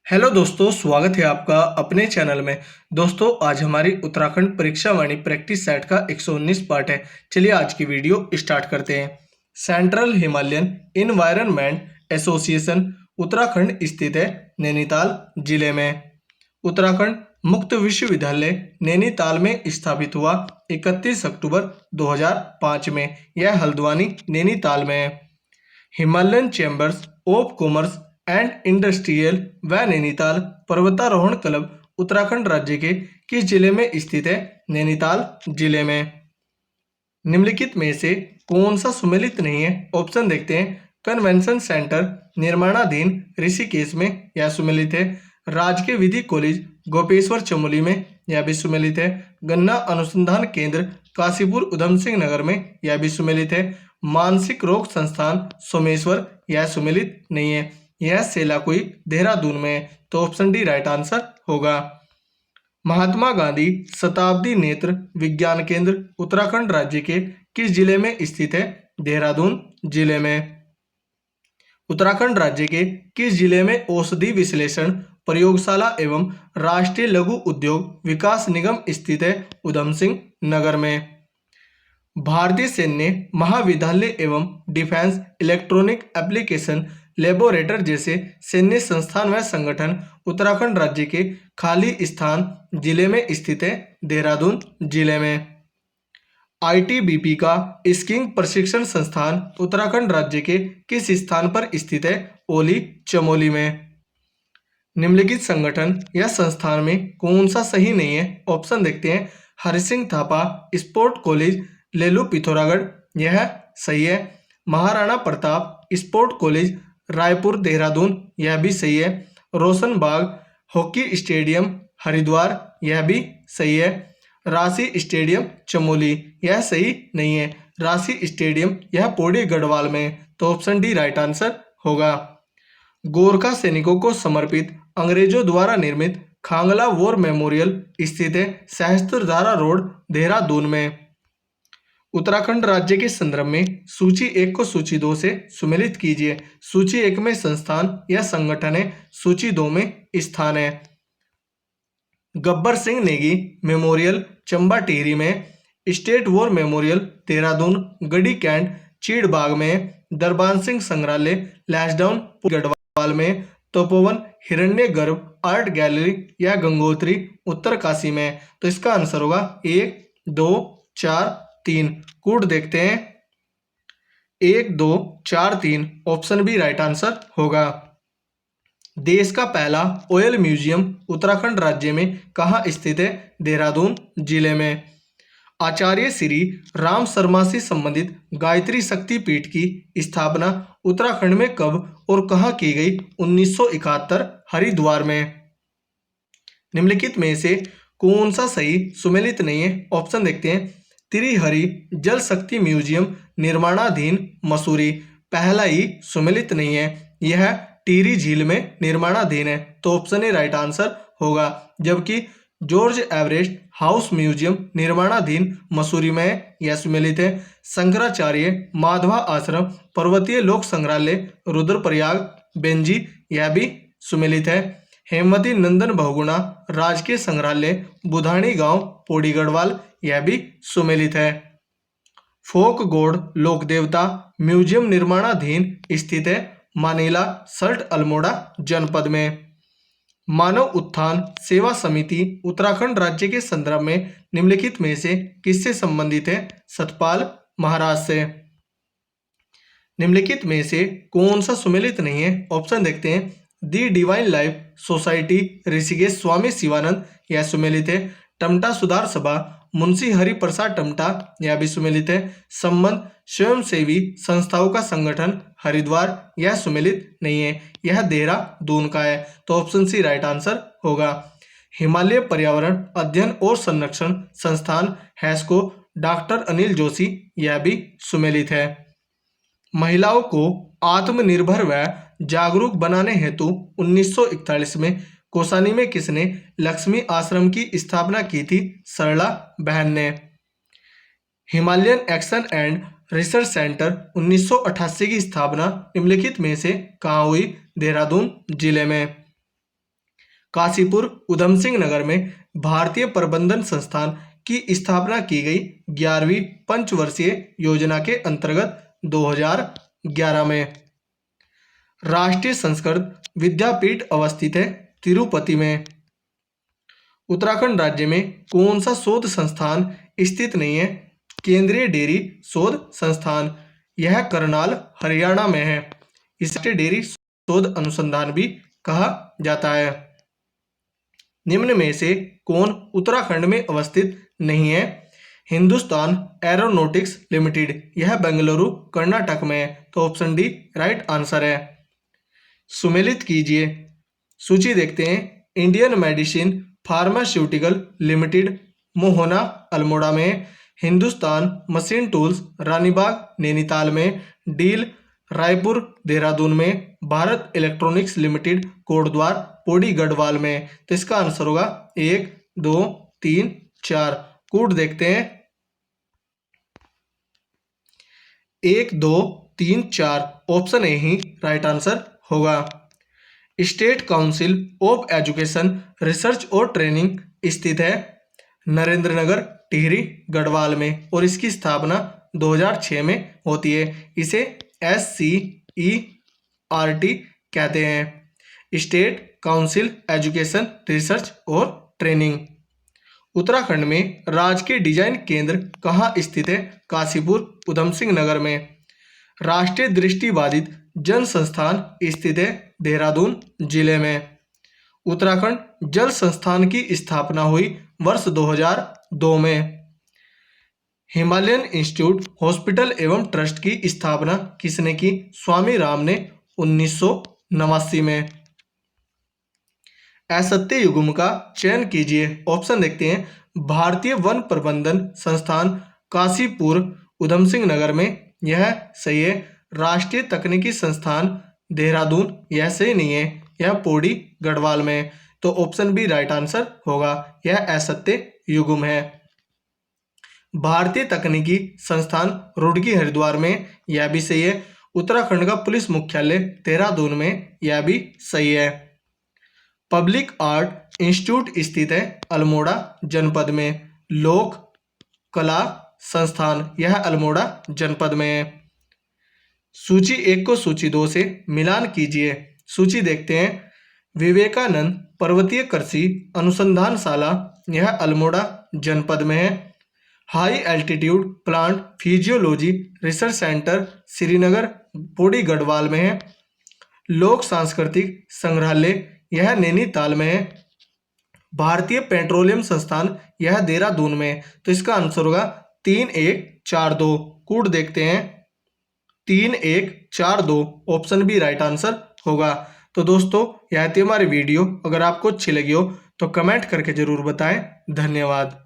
Hello दोस्तों, स्वागत है आपका अपने चैनल में। दोस्तों, आज हमारी उत्तराखंड परीक्षा वाणी प्रैक्टिस सेट का 119 पार्ट है। चलिए आज की वीडियो स्टार्ट करते हैं। Central Himalayan environment association Uttarakhand स्थित है नैनीताल जिले में। उत्तराखंड मुक्त विश्वविद्यालय नैनीताल में स्थापित हुआ 31 अक्टूबर 2005 में। यह हल्द्वानी नैनीताल में है। Himalayan chambers of commerce and industrial व नैनीताल पर्वतारोहण क्लब उत्तराखंड राज्य के किस जिले में स्थित है? नैनीताल जिले में। निम्नलिखित में से कौन सा सुमेलित नहीं है? ऑप्शन देखते हैं। कन्वेंशन सेंटर निर्माणाधीन ऋषिकेश में, यह सुमेलित है। राजकीय विधि कॉलेज गोपेश्वर चमोली में, यह भी सुमेलित है। गन्ना अनुसंधान केंद्र काशीपुर उधम सिंह नगर में, यह भी सुमेलित है। मानसिक रोग संस्थान सोमेश्वर, यह सुमेलित नहीं है। यह सेलाकुई देहरादून में है, तो ऑप्शन डी राइट आंसर होगा। महात्मा गांधी शताब्दी नेत्र विज्ञान केंद्र उत्तराखंड राज्य के किस जिले में स्थित है? देहरादून जिले में। उत्तराखंड राज्य के किस जिले में औषधि विश्लेषण प्रयोगशाला एवं राष्ट्रीय लघु उद्योग विकास निगम स्थित है? उधम सिंह नगर में। भारतीय सैन्य महाविद्यालय एवं डिफेंस इलेक्ट्रॉनिक एप्लीकेशन लेबोरेटर जैसे सैन्य संस्थान व संगठन उत्तराखंड राज्य के खाली स्थान जिले में स्थित है? देहरादून जिले में। आईटीबीपी का स्कीइंग प्रशिक्षण संस्थान उत्तराखंड राज्य के किस स्थान पर स्थित है? ओली चमोली में। निम्नलिखित संगठन या संस्थान में कौन सा सही नहीं है? ऑप्शन देखते हैं। हरि सिंह थापा स्पोर्ट कॉलेज लेलू पिथौरागढ़, यह सही है। महाराणा प्रताप स्पोर्ट कॉलेज रायपुर देहरादून, यह भी सही है। रोशन बाग हॉकी स्टेडियम हरिद्वार, यह भी सही है। राशि स्टेडियम चमोली, यह सही नहीं है। राशि स्टेडियम यह पौड़ी गढ़वाल में, तो ऑप्शन डी राइट आंसर होगा। गोरखा सैनिकों को समर्पित अंग्रेजों द्वारा निर्मित खांगला वॉर मेमोरियल स्थित है सहस्त्रधारा रोड देहरादून में। उत्तराखंड राज्य के संदर्भ में सूची 1 को सूची 2 से सुमेलित कीजिए। सूची 1 में संस्थान या संगठन है, सूची 2 में स्थान है। गब्बर सिंह नेगी मेमोरियल चंबा टिहरी में, स्टेट वॉर मेमोरियल देहरादून गढ़ी कैंट चीड़बाग में, दरबान सिंह संग्रहालय लैंसडाउन गढ़वाल में, तपोवन हिरण्यगर्भ आर्ट गैलरी या गंगोत्री उत्तरकाशी में। तो इसका आंसर होगा 1 2 4 3। कूट देखते हैं। 1 2 4 3, ऑप्शन बी राइट आंसर होगा। देश का पहला ऑयल म्यूजियम उत्तराखंड राज्य में कहाँ स्थित है? देहरादून जिले में। आचार्य श्री राम शर्मा से संबंधित गायत्री शक्ति पीठ की स्थापना उत्तराखंड में कब और कहाँ की गई? 1971 हरिद्वार में। निम्नलिखित में से कौन सा सही सुमेलित नहीं है? ऑप्शन देखते हैं। त्रिहरि जल शक्ति म्यूजियम निर्माणाधीन मसूरी, पहला ही सुमेलित नहीं है। यह टिहरी झील में निर्माणाधीन है, तो ऑप्शन ए राइट आंसर होगा। जबकि जॉर्ज एवरेस्ट हाउस म्यूजियम निर्माणाधीन मसूरी में, यह सुमेलित है। शंकराचार्य माधवा आश्रम पर्वतीय लोक संग्रहालय रुद्रप्रयाग बेंजी, यह भी सुमेलित है। हेमवती नंदन बहुगुणा राजकीय संग्रहालय बुधानी गांव पौड़ी गढ़वाल, यह भी सुमेलित है। फोक गॉड लोक देवता म्यूजियम निर्माणाधीन स्थित है मानेला सल्ट अल्मोड़ा जनपद में। मानव उत्थान सेवा समिति उत्तराखंड राज्य के संदर्भ में निम्नलिखित में से किससे संबंधित है? सतपाल महाराज से। निम्नलिखित में से कौन सा सुमेलित नहीं है? ऑप्शन देखते हैं। The divine life society Rishikesh Swami Shivanand, यह सुमेलित है। टमटा सुधार सभा मुंशी हरि प्रसाद टमटा, यह भी सुमेलित है। संबंध स्वयंसेवी संस्थाओं का संगठन हरिद्वार, यह सुमेलित नहीं है। यह देहरादून का है, तो ऑप्शन सी राइट आंसर होगा। हिमालय पर्यावरण अध्ययन और संरक्षण संस्थान हैस्को डॉक्टर अनिल जोशी, यह भी सुमेलित है। महिलाओं को आत्मनिर्भर व जागरूक बनाने हेतु 1941 में कौसानी में किसने लक्ष्मी आश्रम की स्थापना की थी? सरला बहन ने। Himalayan action and research centre 1988 की स्थापना निम्नलिखित में से कहाँ हुई? देहरादून जिले में। काशीपुर उधम सिंह नगर में भारतीय प्रबंधन संस्थान की स्थापना की गई 11वीं पंचवर्षीय योजना के अंतर्गत 2011 में। राष्ट्रीय संस्कृत विद्यापीठ अवस्थित है तिरुपति में। उत्तराखंड राज्य में कौन सा शोध संस्थान स्थित नहीं है? केंद्रीय डेयरी शोध संस्थान, यह करनाल हरियाणा में है। इसे डेयरी शोध अनुसंधान भी कहा जाता है। निम्न में से कौन उत्तराखंड में अवस्थित नहीं है? हिंदुस्तान एरोनॉटिक्स लिमिटेड, यह बेंगलुरु कर्नाटक में है। तो ऑप्शन डी राइट आंसर है। सुमेलित कीजिए। सूची देखते हैं। Indian medicine pharmaceutical limited Mohana Almora में, हिंदुस्तान मशीन टूल्स रानीबाग नैनीताल में, डील रायपुर देहरादून में, भारत इलेक्ट्रॉनिक्स लिमिटेड कोटद्वार पौड़ी गढ़वाल में। तो इसका आंसर होगा 1 2 3 4। कोड देखते हैं। 1 2 3 4 ऑप्शन ए ही राइट आंसर होगा। State council of education research और ट्रेनिंग स्थित है नरेंद्रनगर टिहरी गढ़वाल में और इसकी स्थापना 2006 में होती है। इसे SCERT कहते हैं, स्टेट काउंसिल एजुकेशन रिसर्च और ट्रेनिंग। उत्तराखंड में राजकीय डिजाइन केंद्र कहाँ स्थित है? काशीपुर उधम सिंह नगर में। राष्ट्रीय दृष्टिबाधित जन संस्थान स्थित है देहरादून जिले में। उत्तराखंड जल संस्थान की स्थापना हुई वर्ष 2002 में। हिमालयन इंस्टीट्यूट हॉस्पिटल एवं ट्रस्ट की स्थापना किसने की? स्वामी राम ने 1989 में। असत्य युग्म का चयन कीजिए। ऑप्शन देखते हैं। भारतीय वन प्रबंधन संस्थान काशीपुर उधम सिंह नगर में, यह सही है। राष्ट्रीय तकनीकी संस्थान देहरादून, यह सही नहीं है, यह पौड़ी गढ़वाल में। तो ऑप्शन बी राइट आंसर होगा, यह असत्य युग्म है। भारतीय तकनीकी संस्थान रुड़की हरिद्वार में, यह भी सही है। उत्तराखंड का पुलिस मुख्यालय देहरादून में, यह भी सही है। पब्लिक आर्ट इंस्टीट्यूट स्थित है अल्मोड़ा जनपद में। लोक कला संस्थान, यह अल्मोड़ा जनपद में है। सूची 1 को सूची 2 से मिलान कीजिए। सूची देखते हैं। विवेकानंद पर्वतीय कृषि अनुसंधानशाला, यह अल्मोड़ा जनपद में है। High altitude plant physiology research centre Srinagar Pauri Garhwal में है। लोक सांस्कृतिक संग्रहालय, यह नैनीताल में है। भारतीय पेट्रोलियम संस्थान, यह देहरादून में है। तो इसका आंसर होगा 3 1 4 2। कोड देखते हैं। 3 1 4 2 ऑप्शन बी राइट आंसर होगा। तो दोस्तों यह थी हमारी वीडियो। अगर आपको अच्छी लगी हो तो कमेंट करके जरूर बताएं। धन्यवाद।